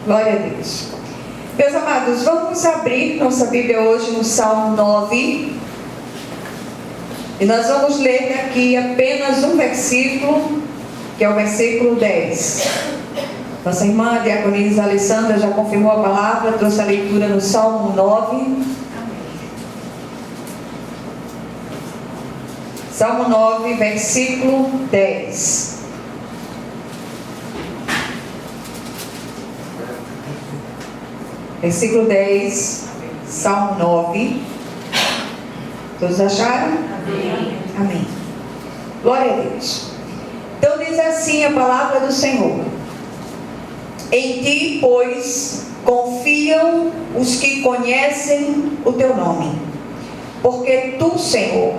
Glória a Deus. Meus amados, vamos abrir nossa Bíblia hoje no Salmo 9. E nós vamos ler aqui apenas um versículo, que é o versículo 10. Nossa irmã, a diaconisa Alessandra, já confirmou a palavra, trouxe a leitura no Salmo 9. Salmo 9, versículo 10. Versículo 10, Salmo 9. Todos acharam? Amém. Amém. Glória a Deus. Então diz assim a palavra do Senhor: em ti, pois, confiam os que conhecem o teu nome, porque tu, Senhor,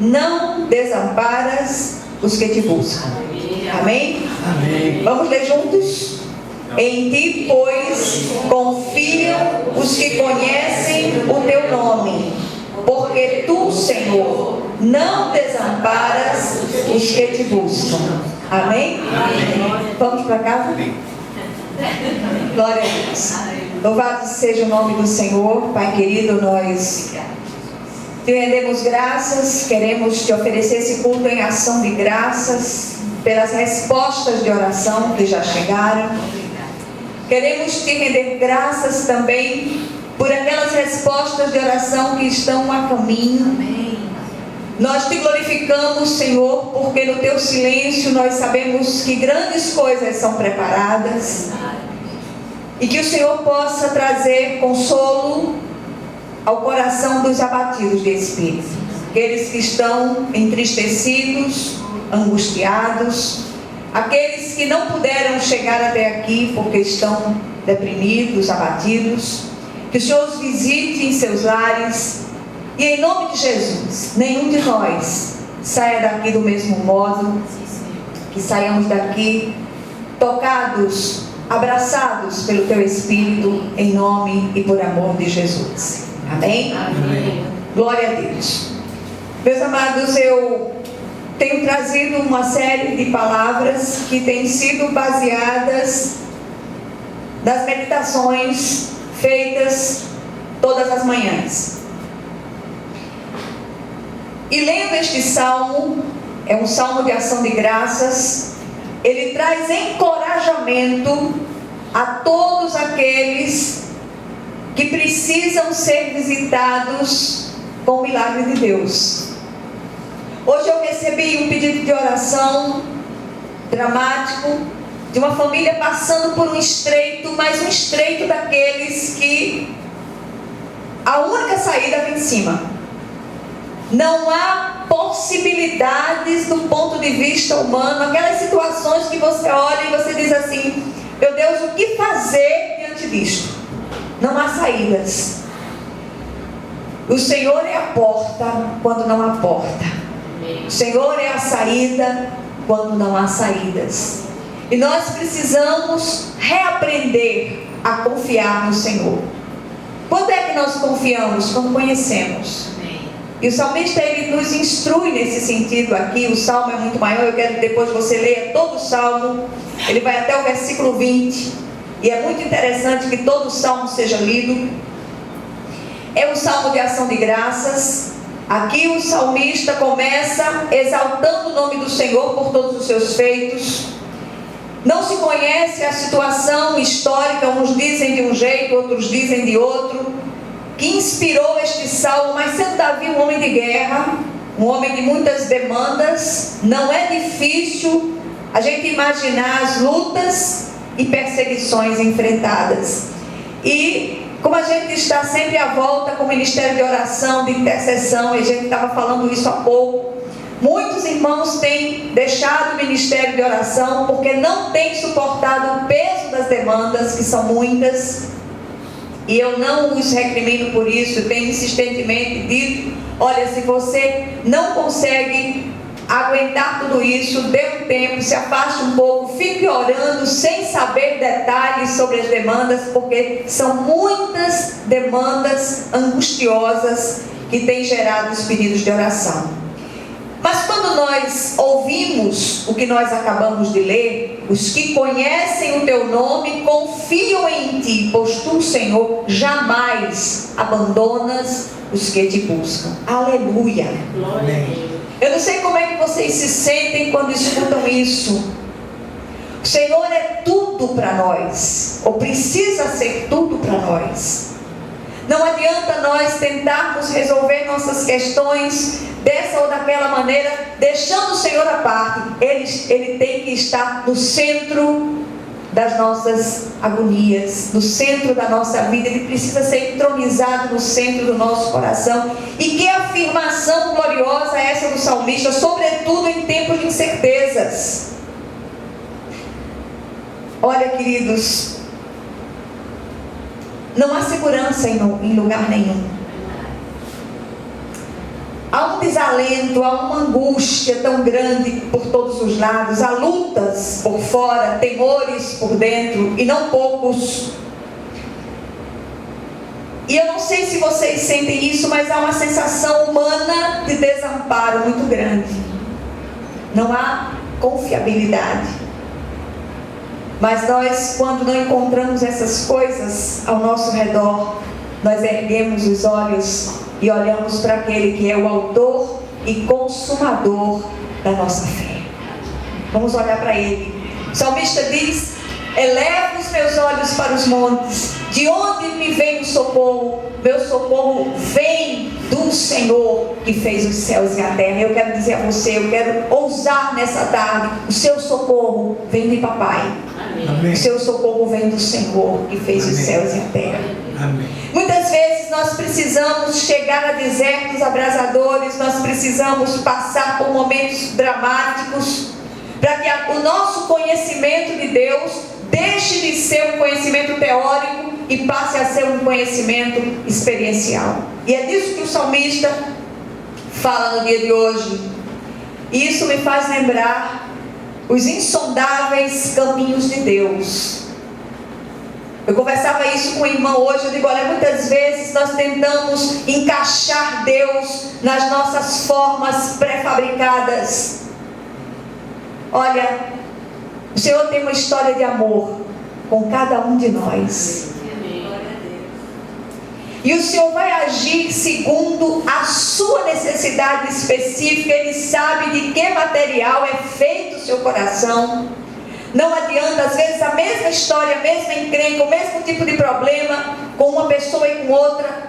não desamparas os que te buscam. Amém? Amém. Vamos ler juntos? Em ti, pois, confiam os que conhecem o teu nome, porque tu, Senhor, não desamparas os que te buscam. Amém? Amém. Vamos para casa? Glória a Deus. Louvado seja o nome do Senhor. Pai querido, nós te rendemos graças, queremos te oferecer esse culto em ação de graças pelas respostas de oração que já chegaram. Queremos te render graças também por aquelas respostas de oração que estão a caminho. Amém. Nós te glorificamos, Senhor, porque no teu silêncio nós sabemos que grandes coisas são preparadas e que o Senhor possa trazer consolo ao coração dos abatidos de espírito, aqueles que estão entristecidos, angustiados, aqueles que não puderam chegar até aqui porque estão deprimidos, abatidos. Que o Senhor os visite em seus lares e, em nome de Jesus, nenhum de nós saia daqui do mesmo modo, que saiamos daqui tocados, abraçados pelo teu Espírito, em nome e por amor de Jesus. Amém? Amém. Glória a Deus. Meus amados, eu tenho trazido uma série de palavras que têm sido baseadas nas meditações feitas todas as manhãs. E lendo este salmo, é um salmo de ação de graças, ele traz encorajamento a todos aqueles que precisam ser visitados com o milagre de Deus. Hoje eu recebi um pedido de oração dramático de uma família passando por um estreito, mas um estreito daqueles que a única saída vem em cima. Não há possibilidades do ponto de vista humano, aquelas situações que você olha e você diz assim: meu Deus, o que fazer diante disto? Não há saídas. O Senhor é a porta quando não há porta. O Senhor é a saída quando não há saídas. E nós precisamos reaprender a confiar no Senhor. Quando é que nós confiamos? Quando conhecemos. E o salmista, ele nos instrui nesse sentido aqui. O salmo é muito maior, eu quero que depois você leia todo o salmo. Ele vai até o versículo 20. E é muito interessante que todo o salmo seja lido. É um salmo de ação de graças. Aqui o salmista começa exaltando o nome do Senhor por todos os seus feitos. Não se conhece a situação histórica, uns dizem de um jeito, outros dizem de outro, que inspirou este salmo, mas sendo Davi um homem de guerra, um homem de muitas demandas, não é difícil a gente imaginar as lutas e perseguições enfrentadas. E como a gente está sempre à volta com o ministério de oração, de intercessão, e a gente estava falando isso há pouco, muitos irmãos têm deixado o ministério de oração porque não têm suportado o peso das demandas, que são muitas. E eu não os recrimino por isso, eu tenho insistentemente dito: olha, se você não consegue aguentar tudo isso, dê um tempo, se afaste um pouco, fique orando sem saber detalhes sobre as demandas, porque são muitas demandas angustiosas que têm gerado os pedidos de oração. Mas quando nós ouvimos o que nós acabamos de ler, os que conhecem o teu nome confiam em ti, pois tu, Senhor, jamais abandonas os que te buscam. Aleluia. Amém. Eu não sei como é que vocês se sentem quando escutam isso. O Senhor é tudo para nós, ou precisa ser tudo para nós. Não adianta nós tentarmos resolver nossas questões dessa ou daquela maneira, deixando o Senhor à parte. Ele tem que estar no centro das nossas agonias, no centro da nossa vida. Ele precisa ser entronizado no centro do nosso coração. E que afirmação gloriosa é essa do salmista, sobretudo em tempos de incertezas. Olha, queridos, não há segurança em lugar nenhum. Há um desalento, há uma angústia tão grande por todos os lados. Há lutas por fora, temores por dentro, e não poucos. E eu não sei se vocês sentem isso, mas há uma sensação humana de desamparo muito grande. Não há confiabilidade. Mas nós, quando não encontramos essas coisas ao nosso redor, nós erguemos os olhos e olhamos para aquele que é o autor e consumador da nossa fé. Vamos olhar para ele. O salmista diz: elevo os meus olhos para os montes, de onde me vem o socorro? Meu socorro vem do Senhor que fez os céus e a terra. Eu quero dizer a você, eu quero ousar nessa tarde: o seu socorro vem de papai. Amém. O seu socorro vem do Senhor que fez Amém. Os céus e a terra. Amém. Muitas vezes nós precisamos chegar a desertos abrasadores, nós precisamos passar por momentos dramáticos, para que o nosso conhecimento de Deus deixe de ser um conhecimento teórico e passe a ser um conhecimento experiencial. E é disso que o salmista fala no dia de hoje. E isso me faz lembrar os insondáveis caminhos de Deus. Eu conversava isso com o irmão hoje. Eu digo: olha, muitas vezes nós tentamos encaixar Deus nas nossas formas pré-fabricadas. Olha, o Senhor tem uma história de amor com cada um de nós. E o Senhor vai agir segundo a sua necessidade específica. Ele sabe de que material é feito o seu coração. Não adianta, às vezes, a mesma história, a mesma encrenca, o mesmo tipo de problema com uma pessoa e com outra.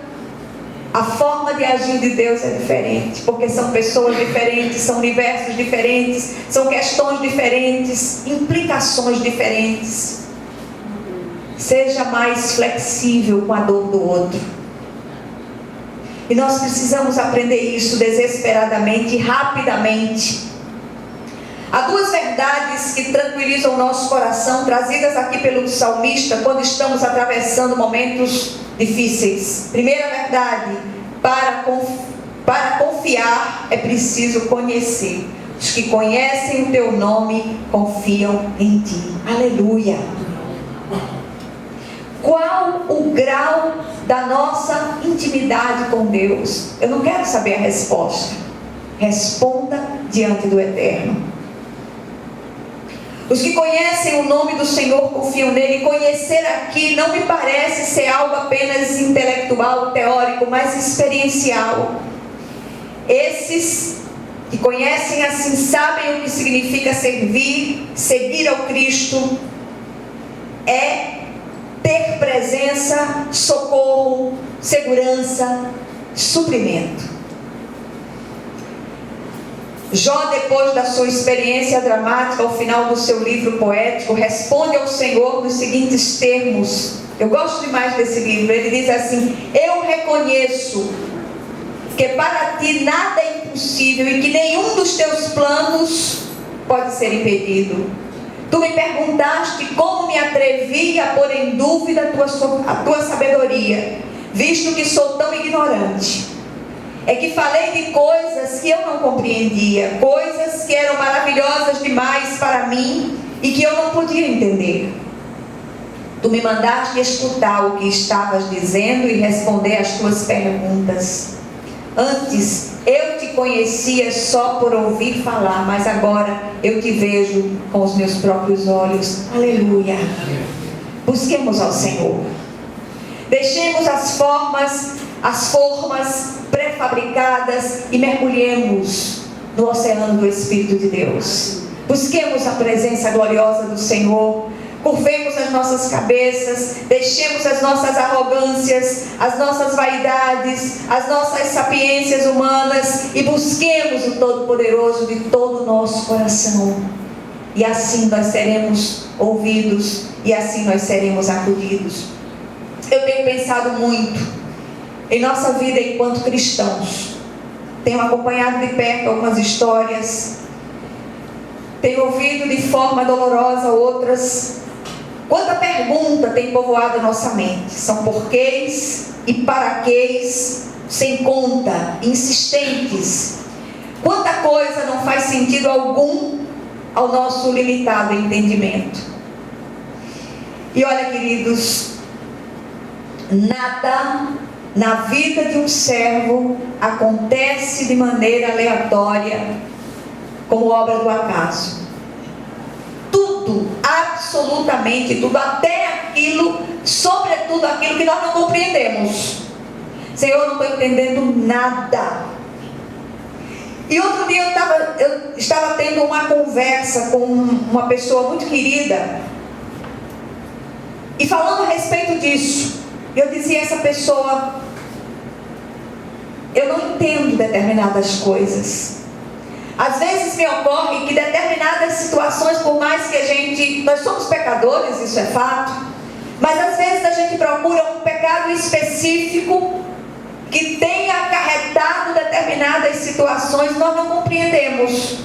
A forma de agir de Deus é diferente, porque são pessoas diferentes, são universos diferentes, são questões diferentes, implicações diferentes. Seja mais flexível com a dor do outro. E nós precisamos aprender isso desesperadamente e rapidamente. Há duas verdades que tranquilizam o nosso coração, trazidas aqui pelo salmista, quando estamos atravessando momentos difíceis. Primeira verdade: para confiar é preciso conhecer. Os que conhecem o teu nome confiam em ti. Aleluia. Qual o grau da nossa intimidade com Deus? Eu não quero saber a resposta. Responda diante do Eterno. Os que conhecem o nome do Senhor confiam nele. Conhecer aqui não me parece ser algo apenas intelectual, teórico, mas experiencial. Esses que conhecem assim sabem o que significa seguir ao Cristo. É ter presença, socorro, segurança, suprimento. Jó, depois da sua experiência dramática, ao final do seu livro poético, responde ao Senhor nos seguintes termos. Eu gosto demais desse livro. Ele diz assim: eu reconheço que para ti nada é impossível e que nenhum dos teus planos pode ser impedido. Tu me perguntaste como me atrevi a pôr em dúvida a tua sabedoria, visto que sou tão ignorante. É que falei de coisas que eu não compreendia, coisas que eram maravilhosas demais para mim e que eu não podia entender. Tu me mandaste escutar o que estavas dizendo e responder às tuas perguntas. Antes Eu te conhecia só por ouvir falar, mas agora eu te vejo com os meus próprios olhos. Aleluia. Busquemos ao Senhor. Deixemos as formas pré-fabricadas e mergulhemos no oceano do Espírito de Deus. Busquemos a presença gloriosa do Senhor. Curvemos as nossas cabeças, deixemos as nossas arrogâncias, as nossas vaidades, as nossas sapiências humanas e busquemos o Todo-Poderoso de todo o nosso coração. E assim nós seremos ouvidos e assim nós seremos acolhidos. Eu tenho pensado muito em nossa vida enquanto cristãos. Tenho acompanhado de perto algumas histórias, tenho ouvido de forma dolorosa outras. Quanta pergunta tem povoado a nossa mente? São porquês e paraquês sem conta, insistentes. Quanta coisa não faz sentido algum ao nosso limitado entendimento. E olha, queridos, nada na vida de um servo acontece de maneira aleatória, como obra do acaso. Tudo, absolutamente tudo, até aquilo, sobretudo aquilo que nós não compreendemos. Senhor, eu não estou entendendo nada. E outro dia eu estava tendo uma conversa com uma pessoa muito querida, e falando a respeito disso, eu dizia a essa pessoa: eu não entendo determinadas coisas. Às vezes me ocorre que determinadas situações, por mais que nós somos pecadores, isso é fato, mas às vezes a gente procura um pecado específico que tenha acarretado determinadas situações, nós não compreendemos.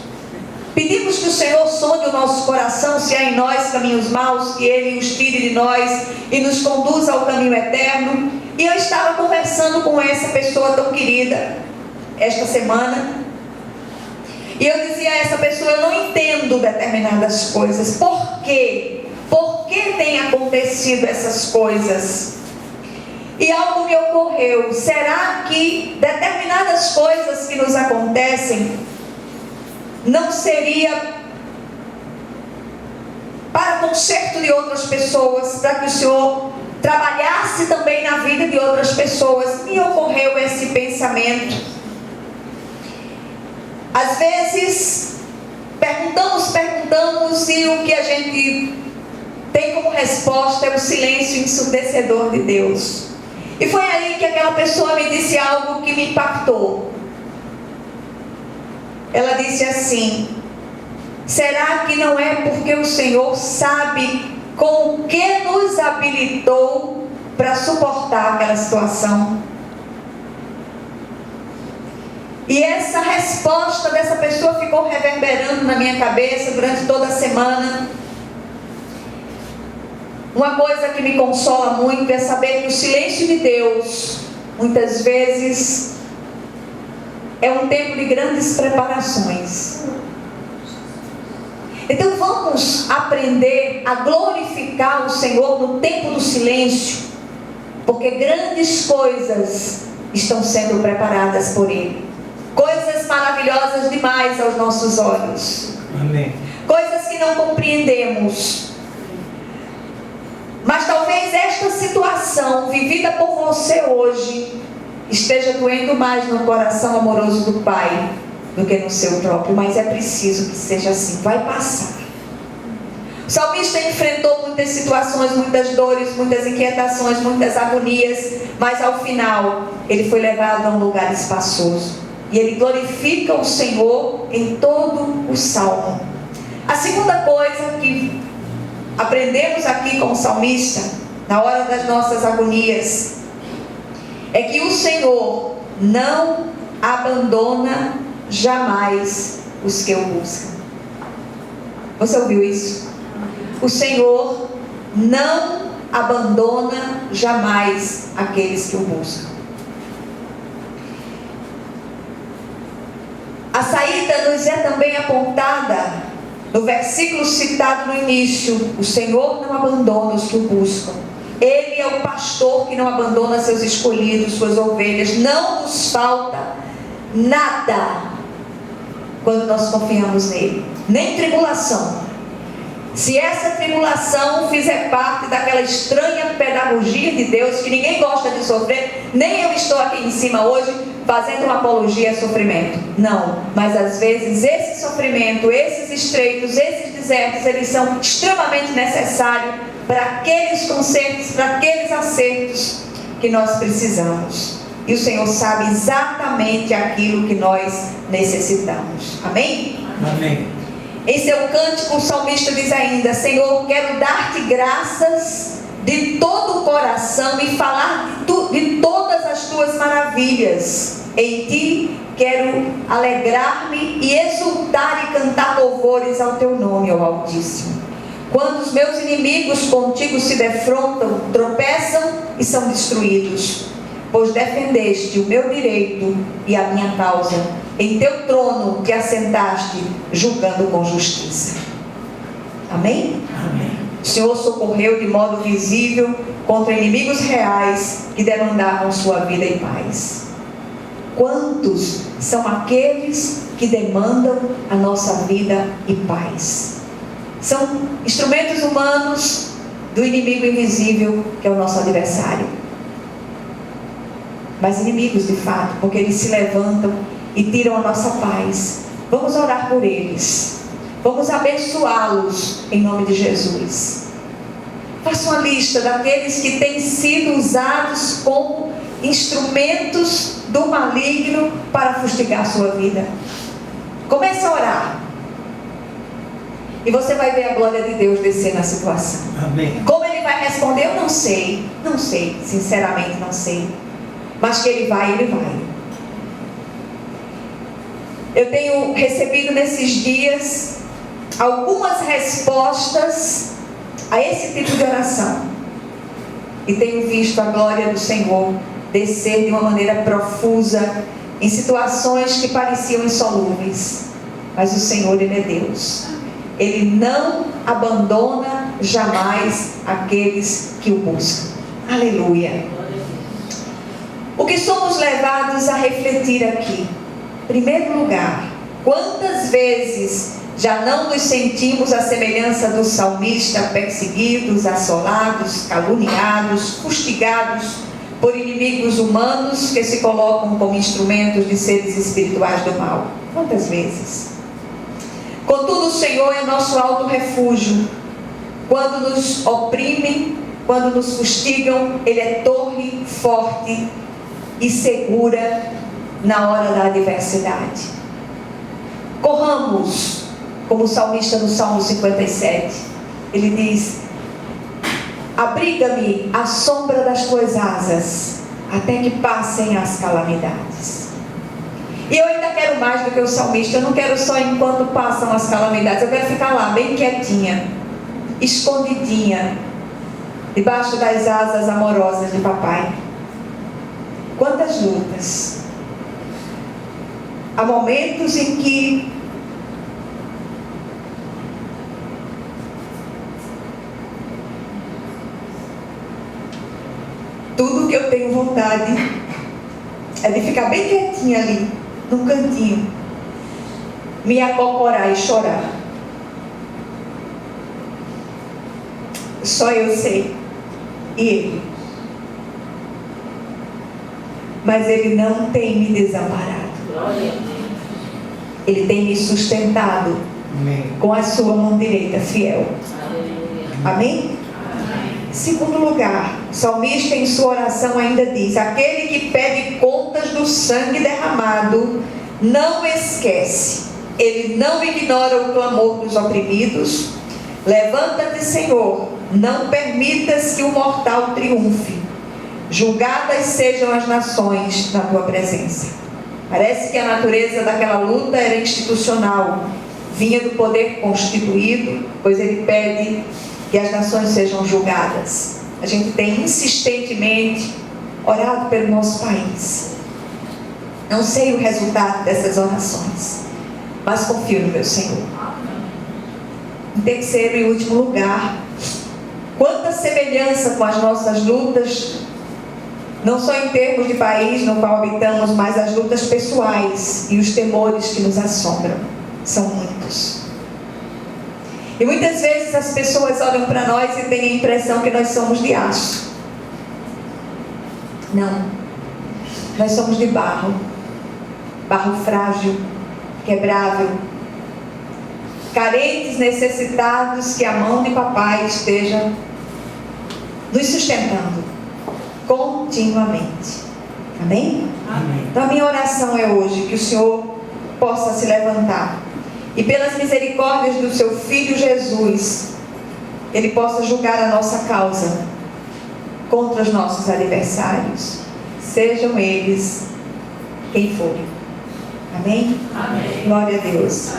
Pedimos que o Senhor sonde o nosso coração, se há em nós caminhos maus, que Ele os tire de nós e nos conduza ao caminho eterno. E eu estava conversando com essa pessoa tão querida esta semana, e eu dizia a essa pessoa: eu não entendo determinadas coisas. Por quê? Por que tem acontecido essas coisas? E algo me ocorreu: será que determinadas coisas que nos acontecem não seria para conserto de outras pessoas, para que o Senhor trabalhasse também na vida de outras pessoas? Me ocorreu esse pensamento. Às vezes perguntamos e o que a gente tem como resposta é o silêncio ensurdecedor de Deus. E foi aí que aquela pessoa me disse algo que me impactou. Ela disse assim: será que não é porque o Senhor sabe com o que nos habilitou para suportar aquela situação? E essa resposta dessa pessoa ficou reverberando na minha cabeça durante toda a semana. Uma coisa que me consola muito é saber que o silêncio de Deus, muitas vezes, é um tempo de grandes preparações. Então vamos aprender a glorificar o Senhor no tempo do silêncio, porque grandes coisas estão sendo preparadas por Ele. Coisas maravilhosas demais aos nossos olhos. Amém. Coisas que não compreendemos. Mas talvez esta situação vivida por você hoje esteja doendo mais no coração amoroso do Pai do que no seu próprio. Mas é preciso que seja assim. Vai passar. O salmista enfrentou muitas situações, muitas dores, muitas inquietações, muitas agonias, mas ao final ele foi levado a um lugar espaçoso. E ele glorifica o Senhor em todo o salmo. A segunda coisa que aprendemos aqui com o salmista, na hora das nossas agonias, é que o Senhor não abandona jamais os que o buscam. Você ouviu isso? O Senhor não abandona jamais aqueles que o buscam. A saída nos é também apontada no versículo citado no início: o Senhor não abandona os que o buscam. Ele é o pastor que não abandona seus escolhidos, suas ovelhas. Não nos falta nada quando nós confiamos nele, nem tribulação. Se essa tribulação fizer parte daquela estranha pedagogia de Deus, que ninguém gosta de sofrer, nem eu estou aqui em cima hoje fazendo uma apologia a sofrimento. Não, mas às vezes esse sofrimento, esses estreitos, esses desertos, eles são extremamente necessários para aqueles consertos, para aqueles acertos que nós precisamos. E o Senhor sabe exatamente aquilo que nós necessitamos. Amém? Amém. Em seu cântico, o salmista diz ainda: Senhor, quero dar-te graças de todo o coração e falar de todas as tuas maravilhas. Em ti quero alegrar-me e exultar e cantar louvores ao teu nome, ó Altíssimo. Quando os meus inimigos contigo se defrontam, tropeçam e são destruídos, pois defendeste o meu direito e a minha causa. Em teu trono te assentaste, julgando com justiça. Amém? Amém. O Senhor socorreu de modo visível contra inimigos reais que demandavam sua vida e paz. Quantos são aqueles que demandam a nossa vida e paz? São instrumentos humanos do inimigo invisível, que é o nosso adversário. Mas inimigos de fato, porque eles se levantam e tiram a nossa paz. Vamos orar por eles. Vamos abençoá-los em nome de Jesus. Faça uma lista daqueles que têm sido usados como instrumentos do maligno para fustigar a sua vida. Comece a orar. E você vai ver a glória de Deus descer na situação. Amém. Como ele vai responder, eu não sei. Não sei, sinceramente não sei. Mas que ele vai, ele vai. Eu tenho recebido nesses dias algumas respostas a esse tipo de oração. E tenho visto a glória do Senhor descer de uma maneira profusa em situações que pareciam insolúveis. Mas o Senhor, Ele é Deus. Ele não abandona jamais aqueles que o buscam. Aleluia. O que somos levados a refletir aqui? Em primeiro lugar, quantas vezes já não nos sentimos à semelhança do salmista, perseguidos, assolados, caluniados, fustigados por inimigos humanos que se colocam como instrumentos de seres espirituais do mal? Quantas vezes? Contudo, o Senhor é nosso alto refúgio. Quando nos oprimem, quando nos fustigam, Ele é torre forte e segura na hora da adversidade. Corramos, como o salmista no Salmo 57. Ele diz: abriga-me à sombra das tuas asas, até que passem as calamidades. E eu ainda quero mais do que o salmista. Eu não quero só enquanto passam as calamidades. Eu quero ficar lá, bem quietinha, escondidinha, debaixo das asas amorosas de papai. Quantas lutas. Há momentos em que tudo que eu tenho vontade é de ficar bem quietinha ali, num cantinho, me acocorar e chorar. Só eu sei. E Ele. Mas Ele não tem me desamparado. Ele tem me sustentado. Amém. Com a sua mão direita fiel. Amém? Segundo lugar, o salmista em sua oração ainda diz: aquele que pede contas do sangue derramado não esquece, ele não ignora o clamor dos oprimidos. Levanta-te, Senhor, não permitas que o mortal triunfe. Julgadas sejam as nações na tua presença. Parece que a natureza daquela luta era institucional, vinha do poder constituído, pois ele pede que as nações sejam julgadas. A gente tem insistentemente orado pelo nosso país. Não sei o resultado dessas orações, mas confio no meu Senhor. Em terceiro e último lugar, quanta semelhança com as nossas lutas Não só em termos de país no qual habitamos, mas as lutas pessoais e os temores que nos assombram. São muitos. E muitas vezes as pessoas olham para nós e têm a impressão que nós somos de aço. Não. Nós somos de barro. Barro frágil, quebrável. Carentes, necessitados, que a mão de papai esteja nos sustentando continuamente. Amém? Amém. Então a minha oração é hoje que o Senhor possa se levantar e pelas misericórdias do seu Filho Jesus, Ele possa julgar a nossa causa contra os nossos adversários, sejam eles quem forem. Amém? Amém. Glória a Deus.